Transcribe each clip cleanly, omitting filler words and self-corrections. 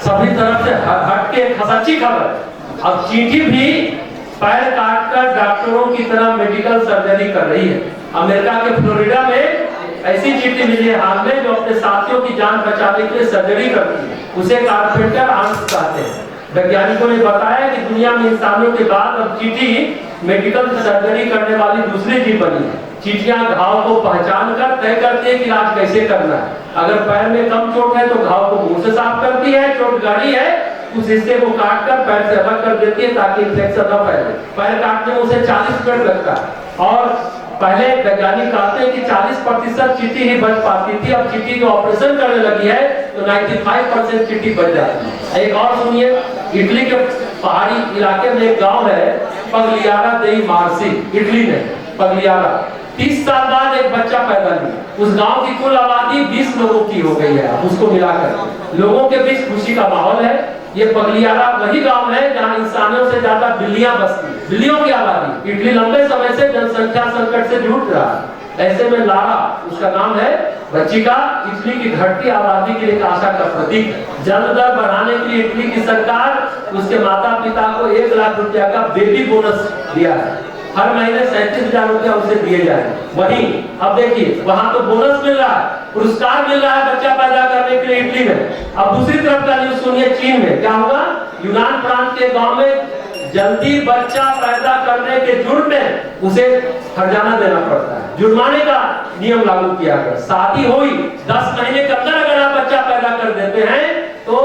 सभी तरफ से हट के सच्ची खबर। अब चींटी भी पैर काटकर डॉक्टरों की तरह मेडिकल सर्जरी कर रही है। अमेरिका के फ्लोरिडा में ऐसी चींटी मिली है हाल में जो अपने साथियों की जान बचाने के लिए सर्जरी करती है। उसे कारपेंटर आंट्स कहते हैं। वैज्ञानिकों ने बताया कि दुनिया में इंसानों के बाद अब चींटी मेडिकल सर्जरी करने वाली दूसरी जीव बनी है। चींटियां घाव को पहचान कर तय करती है कि इलाज कैसे करना है। अगर पैर में कम चोट है तो घाव को मुंह से साफ करती है, चोट गाढ़ी है उस हिस्से को काटकर पैर से अलग कर देती है ताकि इंफेक्शन न फैले। पैर काटने में उसे 40 मिनट लगता है और पहले वैज्ञानिक कहते हैं कि 40% चींटी ही बच पाती थी। अब चींटी जो ऑपरेशन करने लगी है तो 95% चींटी बच जाती है। एक और सुनिए, इटली के पहाड़ी इलाके में एक गांव है पगलियारा देई मार्सी, इटली में पगलियारा। 30 साल बाद एक बच्चा पैदा हुआ। उस गांव की कुल आबादी 20 लोगों की हो गई है। उसको मिलाकर लोगों के बीच खुशी का माहौल है। ये पगलियारा वही गांव है जहां इंसानों से ज्यादा बिल्लियां बसती हैं। बिल्लियों की आबादी। इटली लंबे समय से जनसंख्या संकट से जूझ रहा है। ऐसे में लारा उसका नाम है बच्ची का इटली की घटती आबादी के लिए आशा का प्रतीक है। जन्म दर बढ़ाने के लिए इटली की सरकार उसके माता पिता को 1 लाख रुपया का बेबी बोनस दिया है। हर महीने 37,000 रुपया उसे दिए जाए। वहीं अब देखिए वहां तो बोनस मिल रहा है, पुरस्कार मिल रहा है बच्चा पैदा करने के लिए इटली में। अब दूसरी तरफ का न्यूज सुनिए, चीन में क्या होगा। यूनान प्रांत के गांव में जल्दी बच्चा पैदा करने के जुर्म में उसे हर्जाना देना पड़ता है। जुर्माने का नियम लागू किया गया। शादी हुई 10 महीने के अंदर अगर आप बच्चा पैदा कर देते हैं तो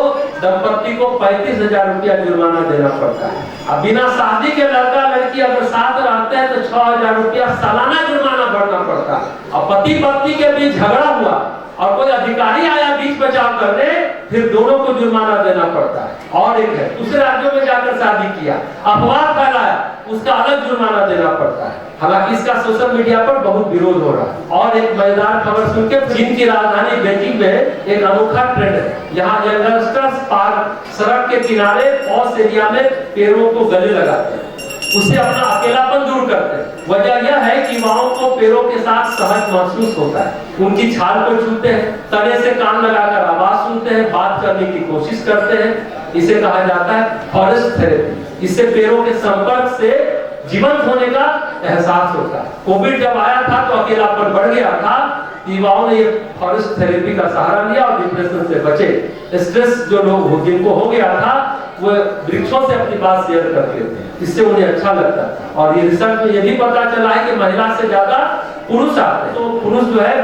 दंपति को 35,000 रुपया जुर्माना देना पड़ता है। अब बिना शादी के लड़का लड़की अगर साथ रहते हैं तो 6,000 रुपया सालाना जुर्माना भरना पड़ता है। अब पति पत्नी के बीच झगड़ा हुआ और कोई अधिकारी आया बीच बचाव करने, फिर दोनों को जुर्माना देना पड़ता है। और एक है दूसरे राज्यों में जाकर शादी किया, अफवाह फैलाया, उसका अलग जुर्माना देना पड़ता है। हालांकि इसका सोशल मीडिया पर बहुत विरोध हो रहा है। और एक मजेदार खबर सुन के, चीन की राजधानी बेजिंग में एक अनोखा ट्रेंड है। यहाँ यंगस्टर्स पार्क सड़क के किनारे पॉश एरिया में पेड़ों को गले लगाते हैं, उससे अपना अकेलापन दूर करते हैं। वजह यह है कि युवाओं को पेड़ों के साथ सहज महसूस होता है। उनकी छाल को छूते हैं, तने से कान लगाकर आवाज सुनते हैं, बात करने की कोशिश करते हैं। इसे कहा जाता है फॉरेस्ट थेरेपी। इससे पेड़ों के संपर्क से जीवंत होने का एहसास होता है। कोविड जब आया था तो अकेलापन बढ़ गया था। युवाओं ने ये फॉरेस्ट थेरेपी का सहारा लिया और डिप्रेशन से बचे। स्ट्रेस जो लोग जिनको हो गया था वो वृक्षों से अपनी बात शेयर करते थे, इससे उन्हें अच्छा लगता था। और ये रिसर्च में ये भी पता चला है कि महिला से ज्यादा पुरुष आते हैं। तो पुरुष जो है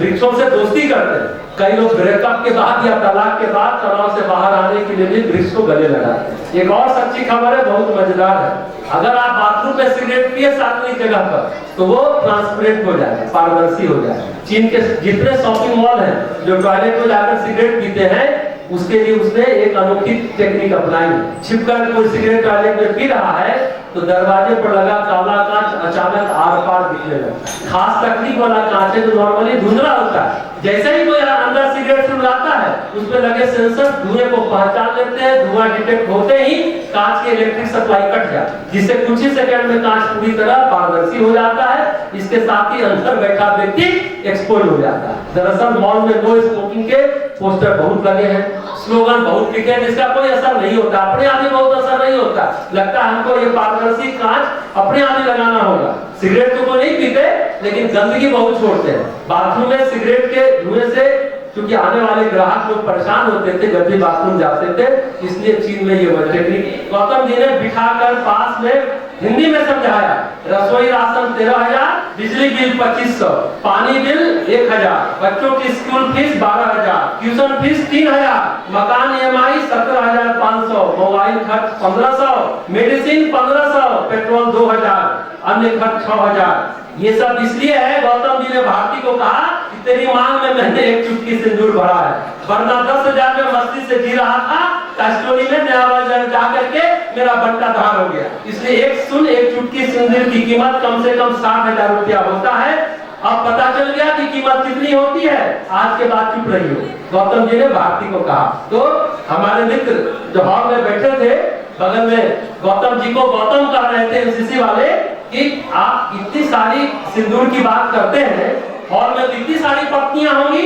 वृक्षों से दोस्ती करते हैं। कई लोग ब्रेकअप के बाद या तलाक के बाद तनाव से बाहर आने के लिए भी वृक्ष को गले लगाते हैं। एक और सच्ची खबर है, बहुत मजेदार है। अगर आप बाथरूम में सिगरेट पिए सार्वजनिक जगह पर तो वो ट्रांसपेरेंट हो जाएगा, पारदर्शी हो जाएगा। चीन के जितने शॉपिंग मॉल हैं जो टॉयलेट में जाकर सिगरेट पीते हैं उसके लिए उसने एक अनोखी टेक्निक अपनाई। छिपकर कोई सिगरेट टॉयलेट में पी रहा है तो दरवाजे पर लगा काला कांच अचानक आर पार दिखने लगता है। खास तकनीक वाला कांच है जो नॉर्मली धुंधला होता है। जैसे ही कोई अंदर सिगरेट सुलगाता है उस पर लगे सेंसर धुएं को पहचान लेते हैं। धुआं डिटेक्ट होते ही कांच की इलेक्ट्रिक सप्लाई कट जाती है, जिससे कुछ ही सेकंड में कांच पूरी तरह पारदर्शी हो जाता है। इसके साथ ही अंदर बैठा व्यक्ति एक्सपोज हो जाता है। दरअसल मॉल में नो स्मोकिंग के पोस्टर बहुत लगे हैं, स्लोगन बहुत लिखे हैं, जिसका कोई असर नहीं होता। अपने आप ही बहुत असर नहीं होता। लगता है हमको ये पारदर्शी कांच अपने आप ही लगाना होगा। सिगरेट तो कोई नहीं पीते लेकिन गंदगी बहुत छोड़ते हैं। बाथरूम में सिगरेट के धुएं से क्योंकि आने वाले ग्राहक लोग परेशान होते थे जब भी बाथरूम जाते थे, इसलिए चीन में ये टेक्निक गौतम जी ने बिठाकर पास में हिंदी में समझाया। रसोई राशन 13,000, बिजली बिल 2,500, पानी बिल 1,000, बच्चों की स्कूल फीस 12,000, ट्यूशन फीस 3,000, मकान EMI 17,500, मोबाइल खर्च 1,500, मेडिसिन 1,500, पेट्रोल 2,000, अन्य खर्च 6,000। ये सब इसलिए है गौतम जी ने भारती को कहा कि तेरी मांग में मैंने एक चुटकी सिंदूर भरा है, वरना 10,000 में मस्ती से जी रहा था, कस्टोरी में नया बाजार जा करके मेरा बंटा धार हो गया। इसलिए एक चुटकी सिंदूर की कीमत कम से कम 60,000 रुपया होता है। अब पता चल गया कि कीमत कितनी होती है। आज के बाद चुप रही हो, गौतम जी ने भारती को कहा। तो हमारे मित्र जो हॉल में बैठे थे बगल में गौतम जी को गौतम कह रहे थे एनसीसी वाले कि आप इतनी सारी सिंदूर की बात करते हैं, हॉल में इतनी सारी पत्नियां होंगी,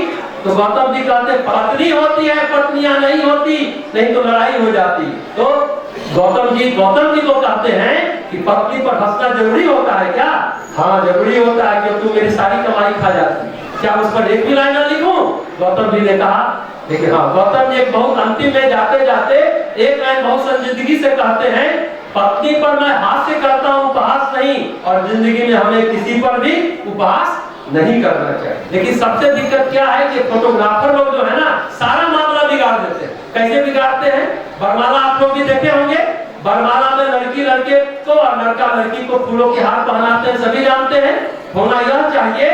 तो गौतम जी कहते हैं पत्नी होती है, पत्नियां नहीं होती, नहीं तो लड़ाई हो जाती। तो गौतम जी को कहते हैं कि पत्नी पर हंसना जरूरी होता है क्या? हाँ जरूरी होता है, क्योंकि मेरी सारी कमाई खा जाती, क्या उस पर एक भी लाइन ना लिखूं? गौतम जी ने कहा। देखिए हाँ, गौतम जी एक बहुत अंतिम में जाते जाते एक लाइन बहुत संजीदगी से कहते हैं, पत्नी पर मैं हास्य करता हूँ, उपहास नहीं, और जिंदगी में हमें किसी पर भी उपहास नहीं करना चाहिए। लेकिन सबसे दिक्कत क्या है कि फोटोग्राफर लोग जो है ना, सारा मामला बिगाड़ देते हैं। कैसे बिगाड़ते हैं? बरमाला आप लोग भी देखे होंगे, बरमाला में लड़की लड़के को और लड़का लड़की को फूलों के हार पहनाते हैं, सभी जानते हैं। होना यह चाहिए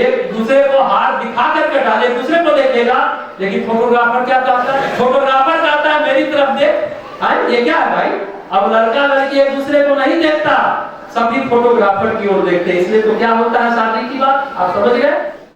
एक दूसरे को हार दिखा करके डाले, दूसरे को देखेगा। लेकिन फोटोग्राफर क्या कहता है? फोटोग्राफर कहता है मेरी तरफ देख। ये क्या है भाई? अब लड़का लड़की एक दूसरे को नहीं देखता, सभी फोटोग्राफर की ओर देखते हैं। इसलिए तो क्या होता है शादी की बात, आप समझ गए?